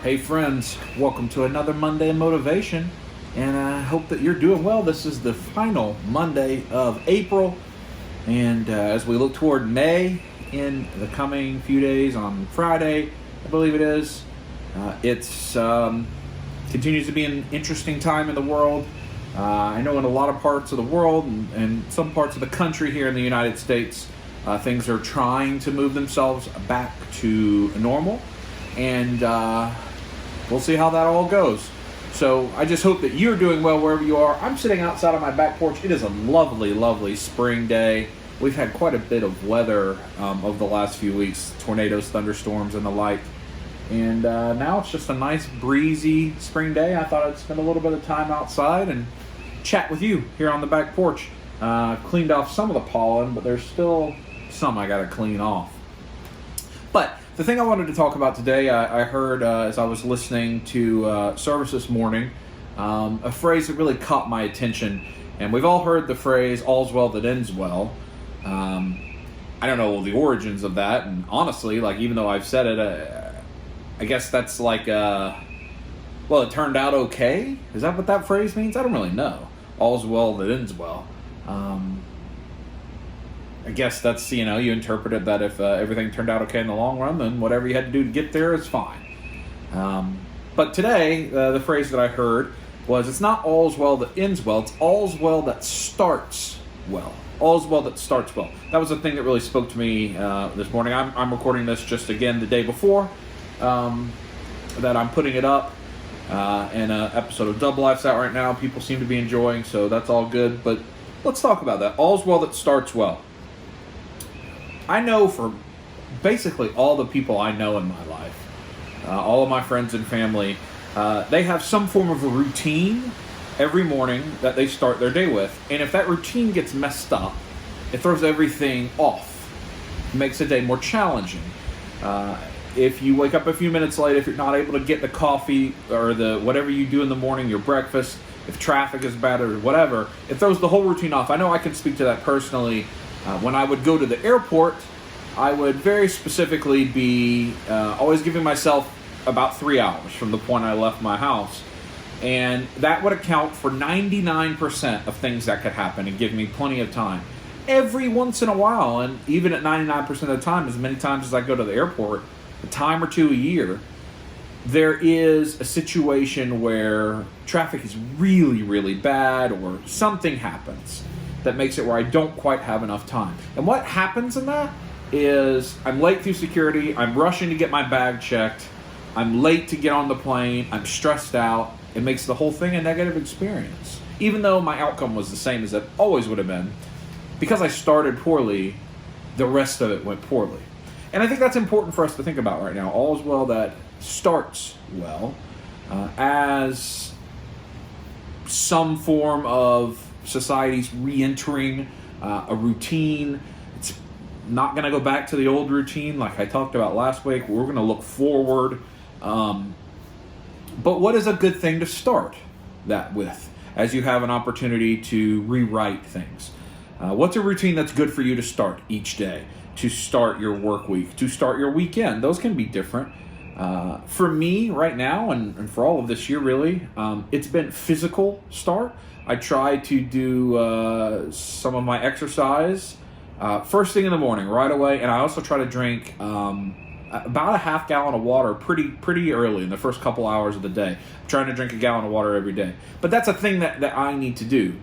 Hey friends, welcome to another Monday in Motivation, and I hope that you're doing well. This is the final Monday of April, and as we look toward May in the coming few days, on Friday, I believe it is, it's continues to be an interesting time in the world. I know in a lot of parts of the world and some parts of the country here in the United States, things are trying to move themselves back to normal, and we'll see how that all goes. So I just hope that you're doing well wherever you are. I'm sitting outside on my back porch. It is a lovely, lovely spring day. We've had quite a bit of weather over the last few weeks, tornadoes, thunderstorms, and the like. And now it's just a nice, breezy spring day. I thought I'd spend a little bit of time outside and chat with you here on the back porch. Cleaned off some of the pollen, but there's still some I got to clean off. But the thing I wanted to talk about today, I heard as I was listening to service this morning, a phrase that really caught my attention. And we've all heard the phrase, all's well that ends well. I don't know the origins of that. And honestly, like, even though I've said it, I guess that's like, well, it turned out okay? Is that what that phrase means? I don't really know. All's well that ends well. I guess that's, you interpreted that if everything turned out okay in the long run, then whatever you had to do to get there is fine. But today, the phrase that I heard was, it's not all's well that ends well, it's all's well that starts well. All's well that starts well. That was the thing that really spoke to me this morning. I'm recording this just, again, the day before that I'm putting it up. And an episode of Double Life's out right now. People seem to be enjoying, so that's all good. But let's talk about that. All's well that starts well. I know for basically all the people I know in my life, all of my friends and family, they have some form of a routine every morning that they start their day with. And if that routine gets messed up, it throws everything off. It makes the day more challenging. If you wake up a few minutes late, if you're not able to get the coffee or the whatever you do in the morning, your breakfast, if traffic is bad or whatever, it throws the whole routine off. I know I can speak to that personally. When I would go to the airport, I would very specifically be always giving myself about 3 hours from the point I left my house. And that would account for 99% of things that could happen and give me plenty of time. Every once in a while, and even at 99% of the time, as many times as I go to the airport, a time or two a year, there is a situation where traffic is really, really bad or something happens that makes it where I don't quite have enough time. And what happens in that is I'm late through security, I'm rushing to get my bag checked, I'm late to get on the plane, I'm stressed out. It makes the whole thing a negative experience. Even though my outcome was the same as it always would have been, because I started poorly, the rest of it went poorly. And I think that's important for us to think about right now. All's well that starts well, as some form of society's re-entering a routine. It's not going to go back to the old routine like I talked about last week. We're going to look forward. But what is a good thing to start that with as you have an opportunity to rewrite things? What's a routine that's good for you to start each day? To start your work week, to start your weekend. Those can be different. For me right now, and for all of this year really, it's been physical start. I try to do some of my exercise first thing in the morning, right away, and I also try to drink about a half gallon of water pretty early in the first couple hours of the day. I'm trying to drink a gallon of water every day. But that's a thing that I need to do.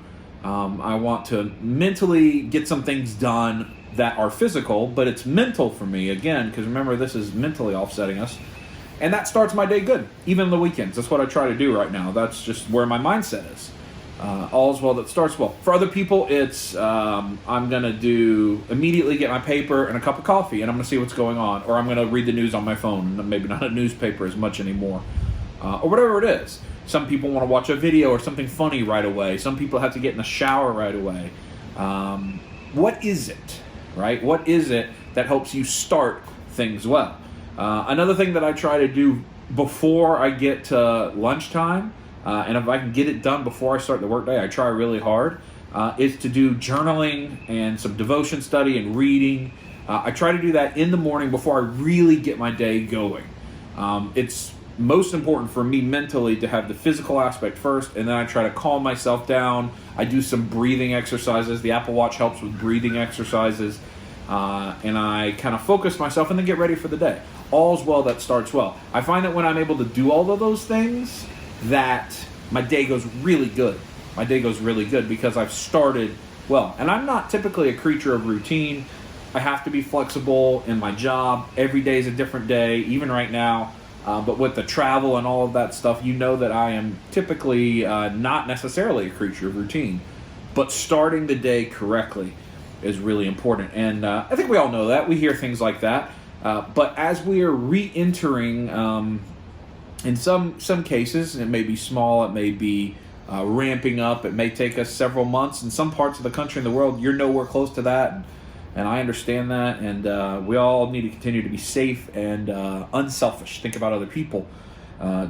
I want to mentally get some things done that are physical, but it's mental for me, again, because remember, this is mentally offsetting us. And that starts my day good, even on the weekends. That's what I try to do right now. That's just where my mindset is. All's well that starts well. For other people, it's I'm going to immediately get my paper and a cup of coffee, and I'm going to see what's going on. Or I'm going to read the news on my phone, maybe not a newspaper as much anymore. Or whatever it is. Some people want to watch a video or something funny right away. Some people have to get in the shower right away. What is it? Right? What is it that helps you start things well? Another thing that I try to do before I get to lunchtime, and if I can get it done before I start the workday, I try really hard, is to do journaling and some devotion study and reading. I try to do that in the morning before I really get my day going. It's most important for me mentally to have the physical aspect first, and then I try to calm myself down. I do some breathing exercises. The Apple Watch helps with breathing exercises, and I kind of focus myself and then get ready for the day. All's well that starts well. I find that when I'm able to do all of those things, that my day goes really good. My day goes really good because I've started well. And I'm not typically a creature of routine. I have to be flexible in my job. Every day is a different day, even right now. But with the travel and all of that stuff, you know that I am typically not necessarily a creature of routine. But starting the day correctly is really important. And I think we all know that. We hear things like that. But as we are re-entering, in some cases, it may be small, it may be ramping up, it may take us several months. In some parts of the country and the world, you're nowhere close to that. And I understand that, and we all need to continue to be safe and unselfish. Think about other people,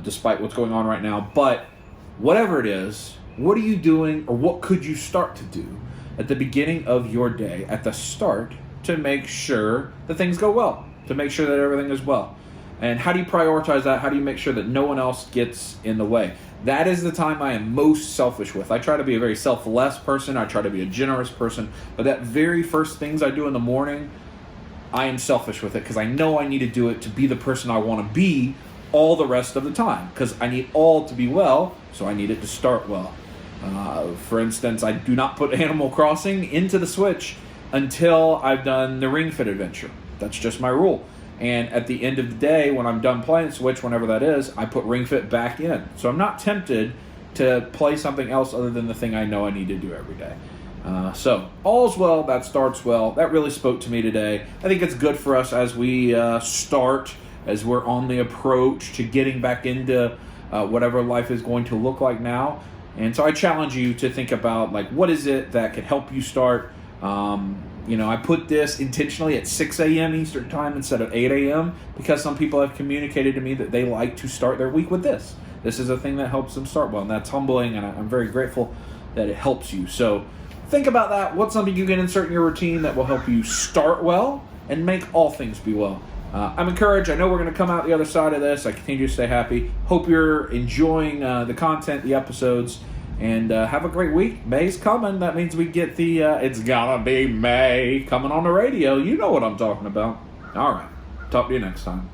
despite what's going on right now. But whatever it is, what are you doing, or what could you start to do at the beginning of your day, at the start, to make sure that things go well, to make sure that everything is well? And how do you prioritize that? How do you make sure that no one else gets in the way? That is the time I am most selfish with. I try to be a very selfless person. I try to be a generous person. But that very first things I do in the morning, I am selfish with it because I know I need to do it to be the person I want to be all the rest of the time. Because I need all to be well, so I need it to start well. For instance, I do not put Animal Crossing into the Switch until I've done the Ring Fit adventure. That's just my rule. And at the end of the day, when I'm done playing Switch, whenever that is, I put Ring Fit back in. So I'm not tempted to play something else other than the thing I know I need to do every day. So all's well, that starts well. That really spoke to me today. I think it's good for us as we start, as we're on the approach to getting back into whatever life is going to look like now. And so I challenge you to think about, like, what is it that could help you start? I put this intentionally at 6 a.m. Eastern Time instead of 8 a.m. because some people have communicated to me that they like to start their week with this. This is a thing that helps them start well, and that's humbling, and I'm very grateful that it helps you. So think about that. What's something you can insert in your routine that will help you start well and make all things be well? I'm encouraged. I know we're going to come out the other side of this. I continue to stay happy. Hope you're enjoying the content, the episodes. And have a great week. May's coming. That means we get the It's Gotta Be May coming on the radio. You know what I'm talking about. All right. Talk to you next time.